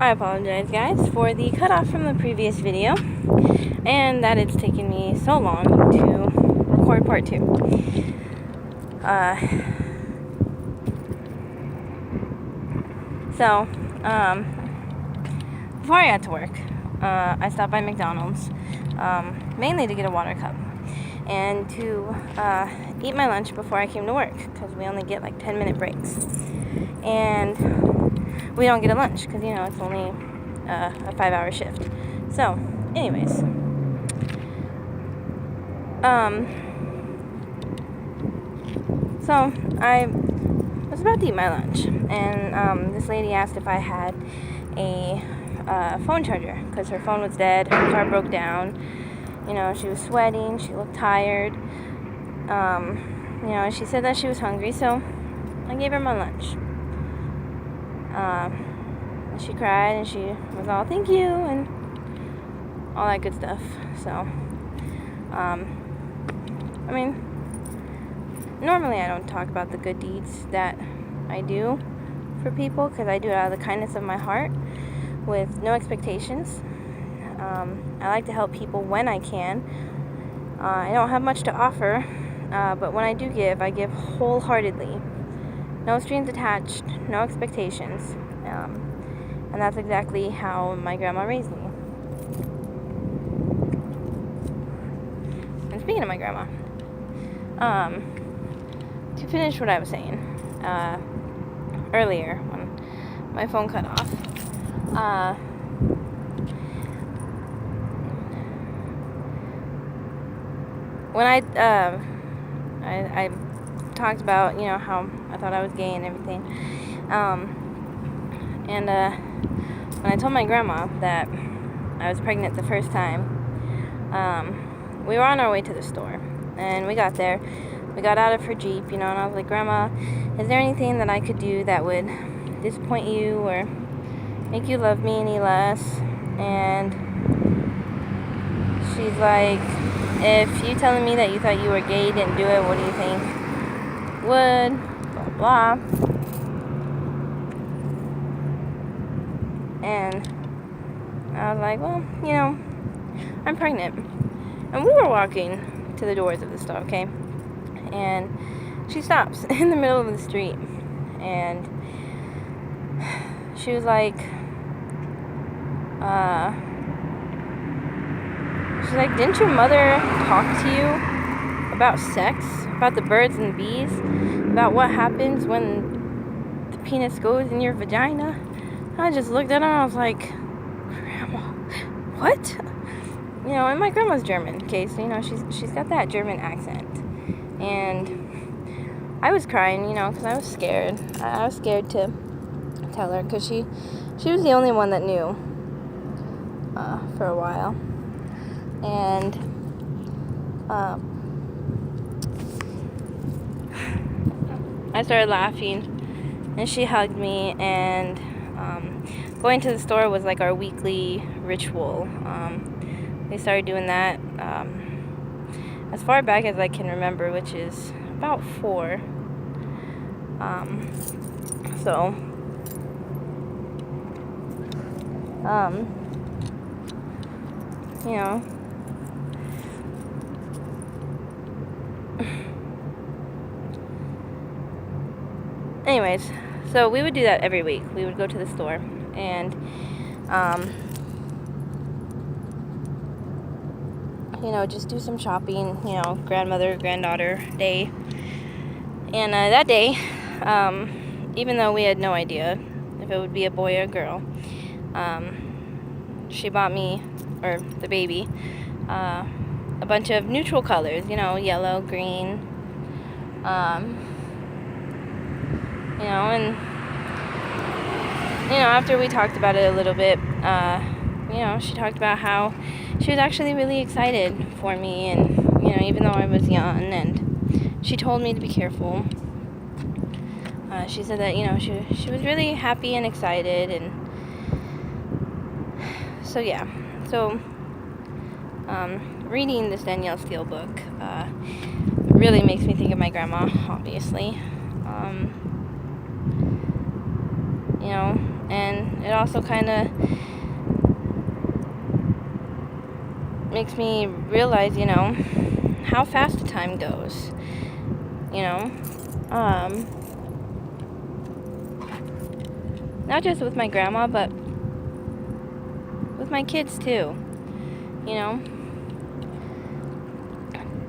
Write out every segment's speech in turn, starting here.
I apologize, guys, for the cutoff from the previous video, and that it's taken me so long to record part 2. Before I got to work, I stopped by McDonald's, mainly to get a water cup, and to eat my lunch before I came to work, because we only get like 10-minute breaks. And we don't get a lunch because, you know, it's only a 5-hour shift. So, anyways. So I was about to eat my lunch, and this lady asked if I had a phone charger because her phone was dead, her car broke down. You know, she was sweating, she looked tired. You know, she said that she was hungry, so I gave her my lunch. She cried and she was all thank you and all that good stuff. So, I mean, normally I don't talk about the good deeds that I do for people because I do it out of the kindness of my heart with no expectations. I like to help people when I can. I don't have much to offer, but when I do give, I give wholeheartedly. No strings attached, no expectations. And that's exactly how my grandma raised me. And speaking of my grandma, to finish what I was saying earlier when my phone cut off, when I talked about, you know, how I thought I was gay and everything, and when I told my grandma that I was pregnant the first time, we were on our way to the store, and we got there. We got out of her Jeep, you know, and I was like, Grandma, is there anything that I could do that would disappoint you or make you love me any less? And she's like, if you telling me that you thought you were gay didn't do it, what do you think would? Blah, blah. And I was like, well, you know, I'm pregnant. And we were walking to the doors of the store, okay? And she stops in the middle of the street. And she was like, didn't your mother talk to you about sex? About the birds and bees? About what happens when the penis goes in your vagina? I just looked at her and I was like, Grandma, what? You know, and my grandma's German, okay, so, you know, she's got that German accent. And I was crying, you know, because I was scared. I was scared to tell her because she was the only one that knew for a while. And I started laughing, and she hugged me, and going to the store was like our weekly ritual. We started doing that as far back as I can remember, which is about 4. You know, anyways, so we would do that every week. We would go to the store and, you know, just do some shopping, you know, grandmother, granddaughter day. And that day, even though we had no idea if it would be a boy or a girl, she bought me, or the baby, a bunch of neutral colors, you know, yellow, green, you know, and, you know, after we talked about it a little bit, you know, she talked about how she was actually really excited for me, and, you know, even though I was young, and she told me to be careful. She said that, you know, she was really happy and excited, and so, yeah. So, reading this Danielle Steele book really makes me think of my grandma, obviously. You know, And it also kind of makes me realize, how fast the time goes. Not just with my grandma, but with my kids too.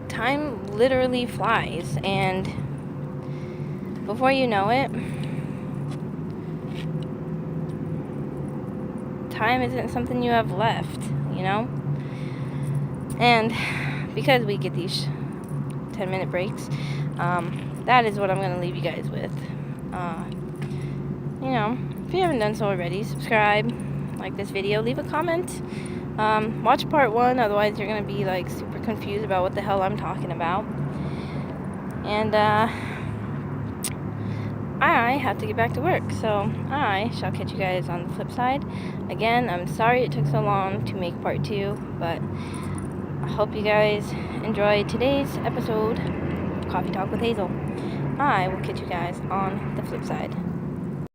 Time literally flies, and before you know it, time isn't something you have left, And because we get these 10-minute breaks, that is what I'm going to leave you guys with. If you haven't done so already, subscribe, like this video, leave a comment. Watch part 1, otherwise you're going to be like super confused about what the hell I'm talking about. And I have to get back to work, so I shall catch you guys on the flip side. Again, I'm sorry it took so long to make part 2, but I hope you guys enjoyed today's episode of Coffee Talk with Hazel. I will catch you guys on the flip side.